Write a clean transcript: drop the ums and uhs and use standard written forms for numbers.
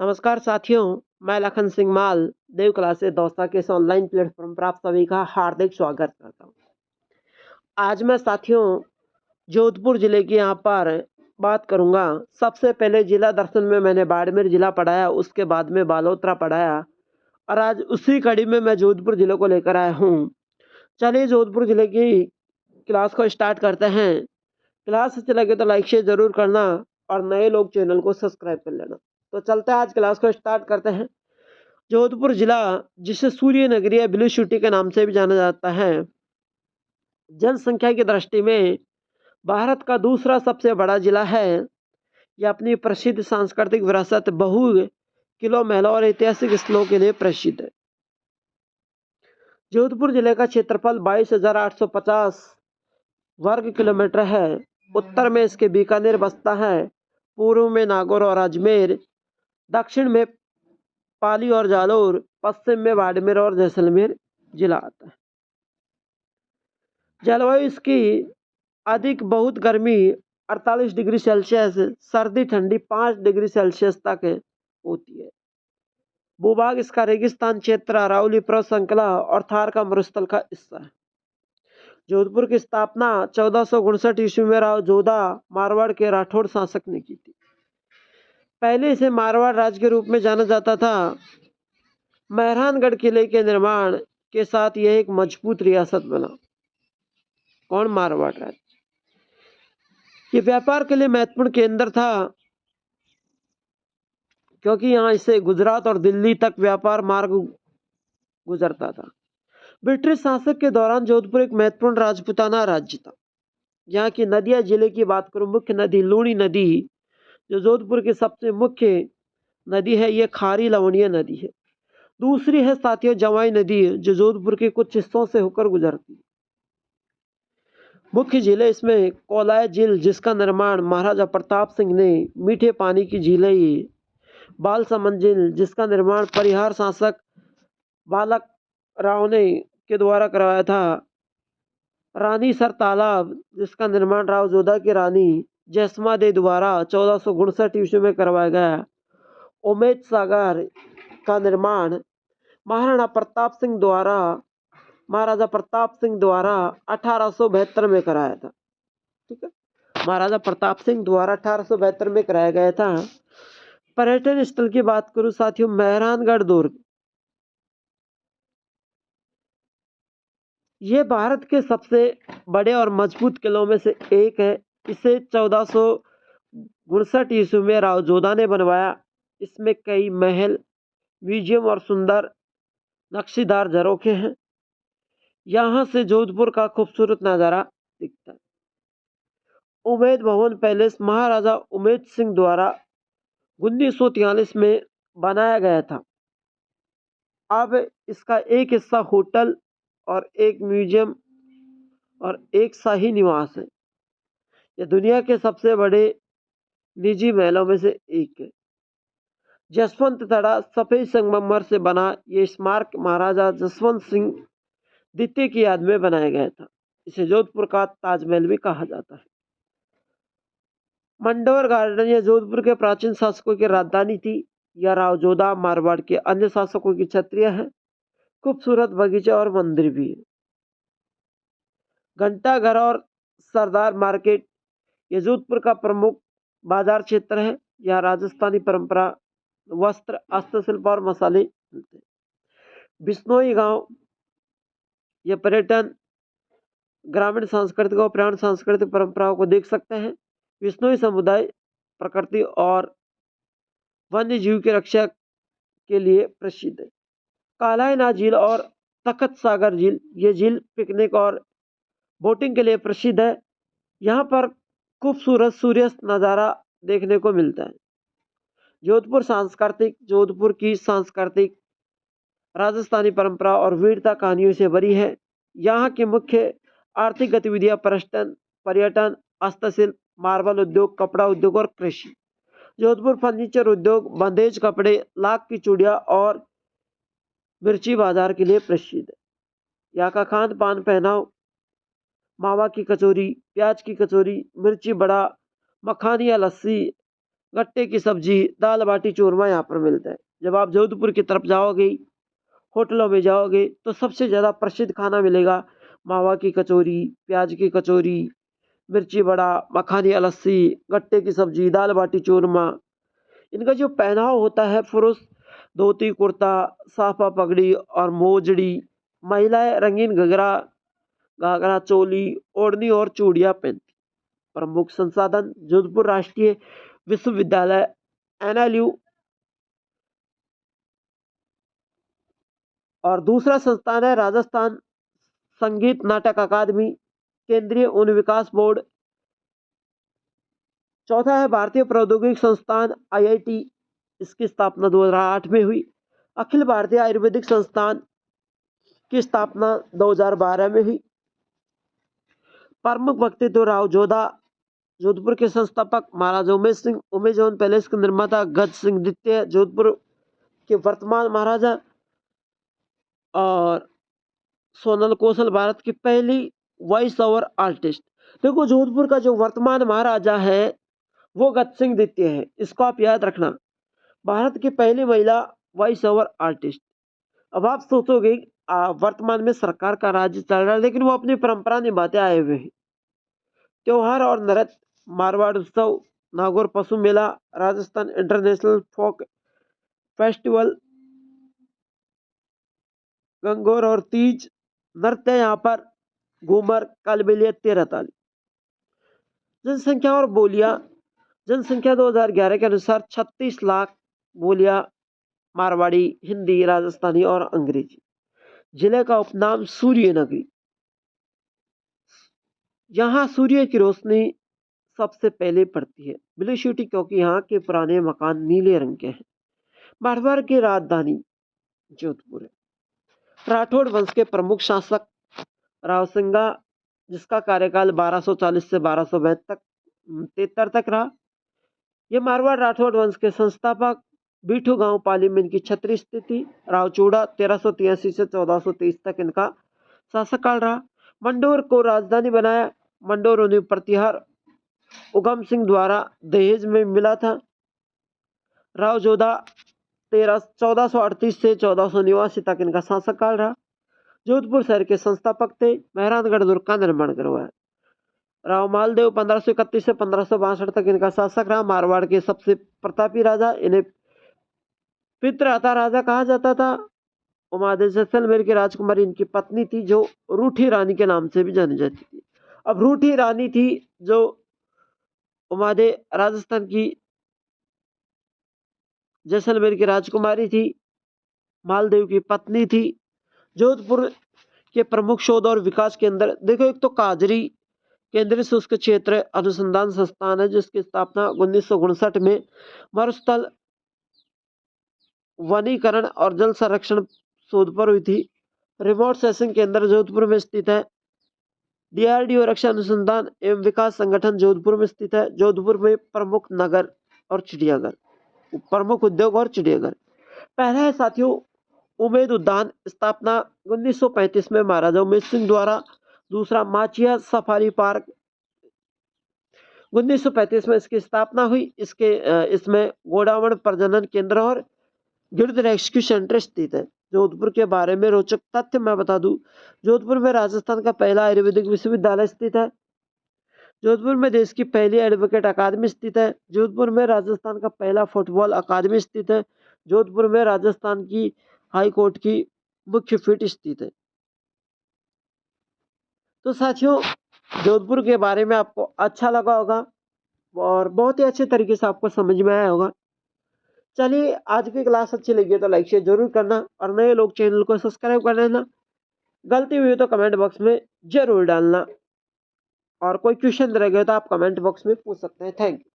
नमस्कार साथियों, मैं लखन सिंह माल देव क्लासेस दौसा के इस ऑनलाइन प्लेटफॉर्म पर आप सभी का हार्दिक स्वागत करता हूं। आज मैं साथियों जोधपुर जिले की यहाँ पर बात करूंगा। सबसे पहले जिला दर्शन में मैंने बाड़मेर जिला पढ़ाया, उसके बाद में बालोतरा पढ़ाया और आज उसी कड़ी में मैं जोधपुर जिले को लेकर आया हूँ। चलिए जोधपुर जिले की क्लास को स्टार्ट करते हैं। क्लास अच्छी लगे तो लाइक शेयर जरूर करना और नए लोग चैनल को सब्सक्राइब कर लेना। तो चलते हैं, आज क्लास को स्टार्ट करते हैं। जोधपुर जिला, जिसे सूर्य नगरी या ब्लू सिटी के नाम से भी जाना जाता है, जनसंख्या की दृष्टि में भारत का दूसरा सबसे बड़ा जिला है। यह अपनी प्रसिद्ध सांस्कृतिक विरासत, बहु किलो महलों और ऐतिहासिक स्थलों के लिए प्रसिद्ध है। जोधपुर जिले का क्षेत्रफल 22,850 वर्ग किलोमीटर है। उत्तर में इसके बीकानेर बसता है, पूर्व में नागौर और अजमेर, दक्षिण में पाली और जालोर, पश्चिम में बाड़मेर और जैसलमेर जिला आता है। जलवायु इसकी अधिक बहुत गर्मी 48 डिग्री सेल्सियस, सर्दी ठंडी 5 डिग्री सेल्सियस तक होती है। भूभाग इसका रेगिस्तान क्षेत्र, अरावली पर्वत श्रृंखला और थार का मरुस्थल का हिस्सा है। जोधपुर की स्थापना 1459 ईस्वी में राव जोधा मारवाड़ के राठौड़ शासक ने की थी। पहले इसे मारवाड़ राज्य के रूप में जाना जाता था। मेहरानगढ़ किले के निर्माण के साथ यह एक मजबूत रियासत बना। कौन? मारवाड़ राज्य। ये व्यापार के लिए महत्वपूर्ण केंद्र था, क्योंकि यहाँ से गुजरात और दिल्ली तक व्यापार मार्ग गुजरता था। ब्रिटिश शासक के दौरान जोधपुर एक महत्वपूर्ण राजपूताना राज्य था। यहाँ की नदियां, जिले की बात करूं, मुख्य नदी लूणी नदी जो जोधपुर की सबसे मुख्य नदी है, ये खारी लवणीय नदी है। दूसरी है साथियों जवाई नदी, जो जोधपुर के कुछ हिस्सों से होकर गुजरती है। मुख्य झीलें इसमें कोलाय झील, जिसका निर्माण महाराजा प्रताप सिंह ने, मीठे पानी की झीलें बालसमंद झील, जिसका निर्माण परिहार शासक बालक राव ने के द्वारा करवाया था, रानीसर तालाब, जिसका निर्माण राव जोधा की रानी जैसमा दे द्वारा 1459 ईस्वी में करवाया गया, उमेद सागर का निर्माण महाराणा प्रताप सिंह द्वारा महाराजा प्रताप सिंह द्वारा 1872 में कराया था। ठीक है, महाराजा प्रताप सिंह द्वारा 1872 में कराया गया था। पर्यटन स्थल की बात करूं साथियों, मेहरानगढ़ दुर्ग, ये भारत के सबसे बड़े और मजबूत किलों में से एक है। इसे 1459 ईस्वी में राव जोधा ने बनवाया। इसमें कई महल, म्यूजियम और सुंदर नक्शीदार झरोखे हैं। यहाँ से जोधपुर का खूबसूरत नजारा दिखता है। उमेद भवन पैलेस महाराजा उमेद सिंह द्वारा 1943 में बनाया गया था। अब इसका एक हिस्सा होटल और एक म्यूजियम और एक शाही निवास है। यह दुनिया के सबसे बड़े निजी महलों में से एक है। जसवंत तड़ा सफेद संगमरमर से बना ये स्मारक महाराजा जसवंत सिंह द्वितीय की याद में बनाया गया था। इसे जोधपुर का ताजमहल भी कहा जाता है। मंडोर गार्डन, यह जोधपुर के प्राचीन शासकों की राजधानी थी। यह राव जोधा मारवाड़ के अन्य शासकों की छत्रिया है। खूबसूरत बगीचा और मंदिर भी है। घंटाघर और सरदार मार्केट, यह जोधपुर का प्रमुख बाजार क्षेत्र है। यहाँ राजस्थानी परंपरा, वस्त्र, हस्तशिल्प और मसाले मिलते हैं। बिश्नोई गांव, यह पर्यटन, ग्रामीण सांस्कृतिक और प्राण सांस्कृतिक परंपराओं को देख सकते हैं। बिश्नोई समुदाय प्रकृति और वन्य जीव की रक्षा के लिए प्रसिद्ध है। कालायना झील और तखत सागर झील, ये झील पिकनिक और बोटिंग के लिए प्रसिद्ध है। यहाँ पर खूबसूरत सूर्यास्त नज़ारा देखने को मिलता है। जोधपुर की सांस्कृतिक राजस्थानी परंपरा और वीरता कहानियों से भरी है। यहाँ की मुख्य आर्थिक गतिविधियां पर्यटन, हस्तशिल्प, मार्बल उद्योग, कपड़ा उद्योग और कृषि। जोधपुर फर्नीचर उद्योग, बंदेज कपड़े, लाख की चूड़ियां और मिर्ची बाजार के लिए प्रसिद्ध है। यहाँ का खान पान, पहनाव, मावा की कचौरी, प्याज की कचौरी, मिर्ची बड़ा, मखानिया लस्सी, गट्टे की सब्जी, दाल बाटी चूरमा यहाँ पर मिलता है। जब आप जोधपुर की तरफ जाओगे, होटलों में जाओगे, तो सबसे ज़्यादा प्रसिद्ध खाना मिलेगा मावा की कचौरी, प्याज की कचौरी, मिर्ची बड़ा, मखानी लस्सी, गट्टे की सब्जी, दाल बाटी चूरमा। इनका जो पहनाव होता है, पुरुष धोती कुर्ता, साफा पगड़ी और मोजड़ी, महिलाएं रंगीन घघरा, घाघरा चोली, ओढ़नी और चूड़ियां पहनती। प्रमुख संसाधन जोधपुर राष्ट्रीय विश्वविद्यालय, NLU, और दूसरा संस्थान है राजस्थान संगीत नाटक अकादमी, केंद्रीय उन विकास बोर्ड। चौथा है भारतीय प्रौद्योगिकी संस्थान IIT, इसकी स्थापना 2008 में हुई। अखिल भारतीय आयुर्वेदिक संस्थान की स्थापना 2012 में हुई। प्रमुख व्यक्तित्व राव जोधा, जोधपुर के संस्थापक महाराजा उमेश सिंह, उमेश भवन पैलेस के निर्माता गज सिंह द्वितीय, जोधपुर के वर्तमान महाराजा, और सोनल कौशल भारत की पहली वॉइस ओवर आर्टिस्ट। देखो, जोधपुर का जो वर्तमान महाराजा है वो गज सिंह द्वितीय है, इसको आप याद रखना। भारत की पहली महिला वॉइस ओवर आर्टिस्ट। अब आप सोचोगे वर्तमान में सरकार का राज्य चल रहा है, लेकिन वो अपनी परंपरा निभाते आए हुए हैं। त्योहार और नृत्य, मारवाड़ उत्सव, नागौर पशु मेला, Rajasthan international folk festival, Gangaur और तीज नृत्य यहाँ पर, घूमर, कालबेलिया, तेरह ताली। जनसंख्या और बोलियां, जनसंख्या 2011 के अनुसार 36 लाख बोलियां मारवाड़ी, हिंदी, राजस्थानी और अंग्रेजी। जिले का उपनाम सूर्य नगरी। यहाँ सूर्य की रोशनी सबसे पहले पड़ती है। ब्लू सिटी क्योंकि यहाँ के पुराने मकान नीले रंग के हैं। मारवाड़ की राजधानी जोधपुर है। राठौड़ वंश के प्रमुख शासक रावसिंगा, जिसका कार्यकाल 1240 से 1273 तक रहा। ये मारवाड़ राठौड़ वंश के संस्थापक। बीठू गांव पाली में इनकी छत्री स्थित थी। रावचूड़ा 1383 से 1423 तक इनका शासककाल रहा। मंडोर को राजधानी बनाया। मंडोर उन्हें प्रतिहार उगम सिंह द्वारा दहेज में मिला था। राव जोधा 1438 से 1489 तक इनका शासककाल रहा। जोधपुर शहर के संस्थापक थे। मेहरानगढ़ दुर्ग का निर्माण करवाया। राव मालदेव 1531 से 1562 तक इनका शासक रहा। मारवाड़ के सबसे प्रतापी राजा, इन्हें पितृहता राजा कहा जाता था। उमादेव जैसलमेर की राजकुमारी इनकी पत्नी थी, जो रूठी रानी के नाम से भी जानी जाती थी। अब रूठी रानी थी जो उमादेव राजस्थान की जैसलमेर की राजकुमारी थी, मालदेव की पत्नी थी। जोधपुर के प्रमुख शोध और विकास केंद्र देखो, एक तो काजरी केंद्रीय शुष्क क्षेत्र अनुसंधान संस्थान है, जिसकी स्थापना 1959 में मरुस्थल वनीकरण और जल संरक्षण शोध पर हुई थी। रिमोट सेंसिंग केंद्र जोधपुर में स्थित है। DRDO रक्षा अनुसंधान एवं विकास संगठन जोधपुर में स्थित है। जोधपुर में प्रमुख नगर और चिड़ियाघर, प्रमुख उद्योग और चिड़ियाघर। पहला है साथियों उमेद उद्यान, स्थापना 1935 में महाराजा उमेश सिंह द्वारा। दूसरा माचिया सफारी पार्क, 1935 में इसकी स्थापना हुई। इसमें गोडावण प्रजनन केंद्र और गिरध रेस्क्यू सेंटर स्थित है। जोधपुर के बारे में रोचक तथ्य मैं बता दूं, जोधपुर में राजस्थान का पहला आयुर्वेदिक विश्वविद्यालय स्थित है। जोधपुर में देश की पहली एडवोकेट अकादमी स्थित है। जोधपुर में राजस्थान का पहला फुटबॉल अकादमी स्थित है। जोधपुर में राजस्थान की हाई कोर्ट की मुख्य फील्ड स्थित है। तो साथियों, जोधपुर के बारे में आपको अच्छा लगा होगा और बहुत ही अच्छे तरीके से आपको समझ में आया होगा। चलिए, आज की क्लास अच्छी लगी है तो लाइक शेयर जरूर करना और नए लोग चैनल को सब्सक्राइब कर लेना। गलती हुई तो कमेंट बॉक्स में जरूर डालना और कोई क्वेश्चन रहेगा तो आप कमेंट बॉक्स में पूछ सकते हैं। Thank you.